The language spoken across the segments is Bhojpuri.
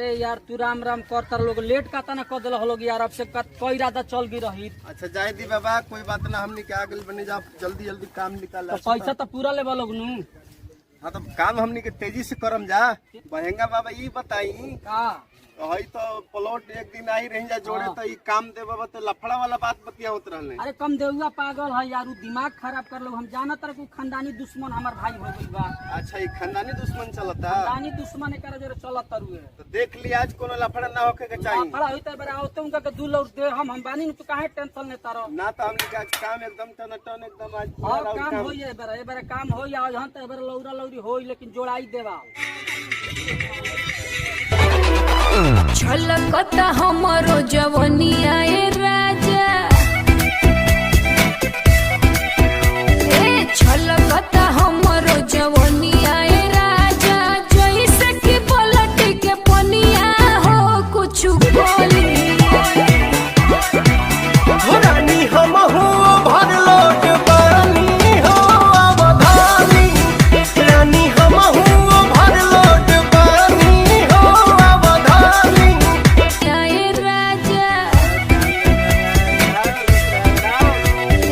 अरे यार तू राम राम करता लोग लेट का तना कर दिल लोग यार, अब से कोई इरादा चल भी रही। अच्छा जाए दी बाबा, कोई बात ना, हमने क्या आगे बने जा, जल्दी जल्दी काम निकाल। तो पैसा तो पूरा लेवा लोग नू। हाँ तो काम हमने के तेजी से करम जा। बहेंगा बाबा ये बताई का हई तो प्लॉट एक दिन आई रही जा जोड़े तो ये काम दे बाबा, तो लफड़ा वाला बात बतिया होत रहले। अरे कम देउआ पागल है यार, दिमाग खराब कर लो। हम जानत रहे कि खानदानी दुश्मन हमार भाई हो गइल बा। अच्छा ये खानदानी दुश्मन चलता, खानदानी दुश्मन एकरा जरे चलत रुए। तो देख लिया आज कोनो लफड़ा ना होके के चाहिए। लफड़ा होई त बरा होते उनका के दू लौट दे हम बानी तू काहे टेंशन लेता रहो ना, तो हमने का काम एकदम टन एकदम आज और पूरा काम होई है बरा, ए बरा काम होई आज हन त बरा लौरा लौरी होई, लेकिन जोड़ाई देवा। छलकता हमरो जवनिया ए राजा, ए छलकता हमरो जवनिया ए राजा, जैसे कि पलट के पनिया हो कुछ बोली। रानी हम हो भर लोट पानी हो अवधानी, रानी हम हो भर लोट पानी हो अवधानी। ए राजा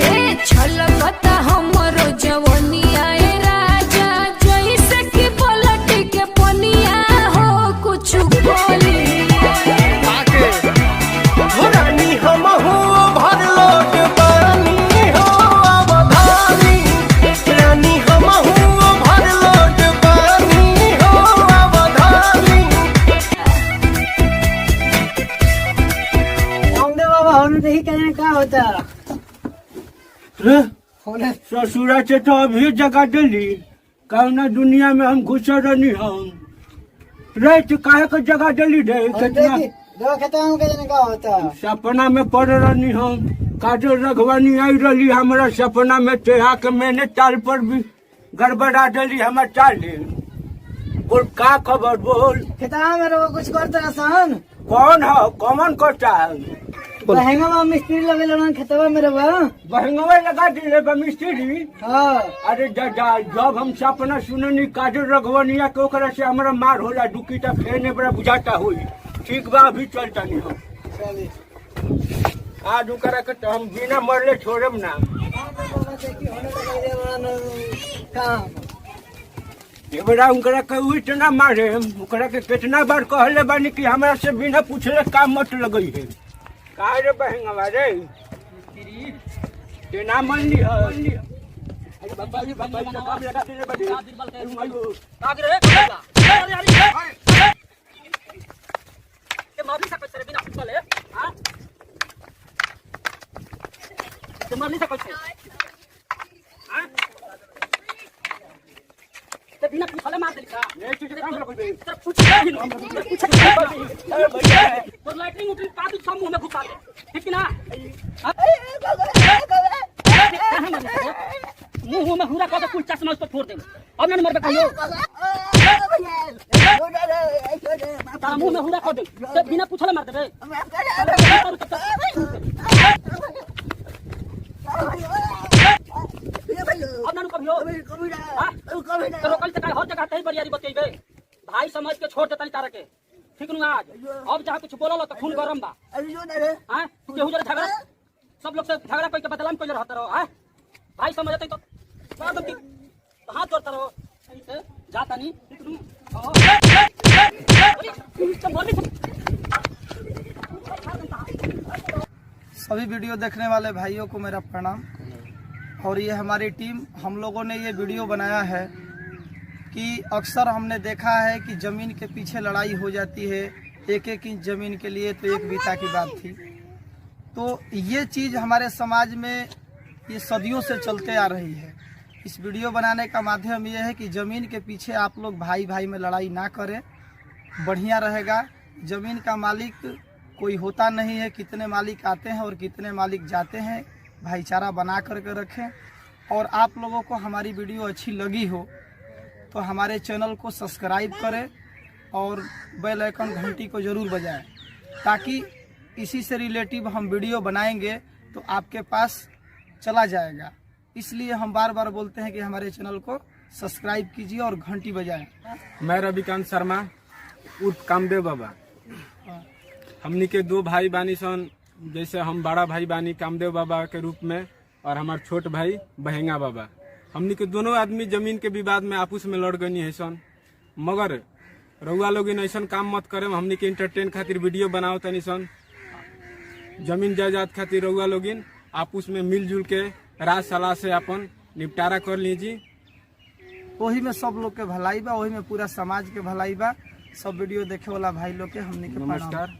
ए छलकता हमरो जवनिया ए राजा, जैसे कि पलट के पनिया हो कुछ बोली। रानी हम हो भर लोट पानी हो अवधानी, रानी हम हो भर लोट पानी हो अवधानी। रामदेव बाबा हम नहीं कहने का होता ससुरा से तो अभी जगह दिली, कौना दुनिया में हम घुस रही हम रे, तो काहे को जगह दिली रे? कितना का होता सपना में पड़ रही हम, काजल रघवानी आई रही हमारा सपना में, तेहा के मैंने चाल पर भी गड़बड़ा डली हमार चाले। बोल का खबर बोल, खेता में रो कुछ करता सन कौन है कौन करता है? बहेंगा में मिस्त्री लगे लोन खेतवा में रवा। बहंगवे लगा दिले बा मिस्त्री। हां अरे जब हम सपना सुननी काजल रघवनिया के ओकरा से हमारा मार होला, दुकीटा फेने बड़ा बुझाता हुई। ठीक बा अभी चलता नहीं हम चलिए आज ओकरा के तो हम बिना मरले छोड़ब ना। काम ये बड़ा उनकरा के इतना मारे, ओकरा के कितना बार कहले बानी कि हमरा से बिना पूछले काम मत लगई है। का रे बहंगवा रे तेना मन ली है। अरे बाबा जी काम लगा देले बड़ी काग रे अरे अरे ते मारनी सकत रे बिना पूछले। हां ते मारनी सकत हां ते बिना पूछले मार देली का? ये चीज काम लगे तेरा पूछ और लाइटिंग उठी काट सब मुंह में घुसा दे, ठीक ना? मुंह में हुरा का कुल चश्मा उसको फोड़ दे। अब ना मर कहियो तारा मुंह में हुरा कर दे, ते बिना पूछले मार दे। अब ना कहियो तो रोकल से हर जगह कहीं बरियारी बतेबे, भाई समझ के छोड़ देता तारा के, ठीक नु? आज अब जहाँ कुछ बोलल तो खून गरम बा। हां केहू जरा झगड़ा सब लोग से झगड़ा करके बदलाम कइले रहत रहो। हां भाई समझते तो मार दो की हाथ जोड़ता रहो, ऐसे जाता नहीं, ठीक नु? सभी वीडियो देखने वाले भाइयों को मेरा प्रणाम। और ये हमारी टीम, हम लोगों ने ये वीडियो बनाया है कि अक्सर हमने देखा है कि ज़मीन के पीछे लड़ाई हो जाती है, एक एक इंच ज़मीन के लिए तो एक बीता की बात थी। तो ये चीज़ हमारे समाज में ये सदियों से चलते आ रही है। इस वीडियो बनाने का माध्यम ये है कि ज़मीन के पीछे आप लोग भाई भाई में लड़ाई ना करें, बढ़िया रहेगा। ज़मीन का मालिक कोई होता नहीं है, कितने मालिक आते हैं और कितने मालिक जाते हैं, भाईचारा बना करके रखें। और आप लोगों को हमारी वीडियो अच्छी लगी हो तो हमारे चैनल को सब्सक्राइब करें और बेल आइकन घंटी को ज़रूर बजाएं, ताकि इसी से रिलेटिव हम वीडियो बनाएंगे तो आपके पास चला जाएगा। इसलिए हम बार बार बोलते हैं कि हमारे चैनल को सब्सक्राइब कीजिए और घंटी बजाएं। मैं रविकांत शर्मा उर्फ कामदेव बाबा। हमनी के दो भाई बानी सन, जैसे हम बड़ा भाई बानी कामदेव बाबा के रूप में और हमार छोट भाई बहेंगा बाबा। हमनी के दोनों आदमी जमीन के विवाद में आपस में लड़ गई है सन। मगर रउआ लोग ऐसा काम मत करे, हमनी के इंटरटेन खातिर वीडियो बनाओ तनी सन। जमीन जायदाद खातिर रउआ लोग आपस में मिलजुल के राज सलाह से अपन निपटारा कर लीजिए। वही में सब लोग के भलाई बा, वही में पूरा समाज के भलाई बा। सब वीडियो देखे वाला भाई लोग के हमनी के प्रणाम। नमस्कार।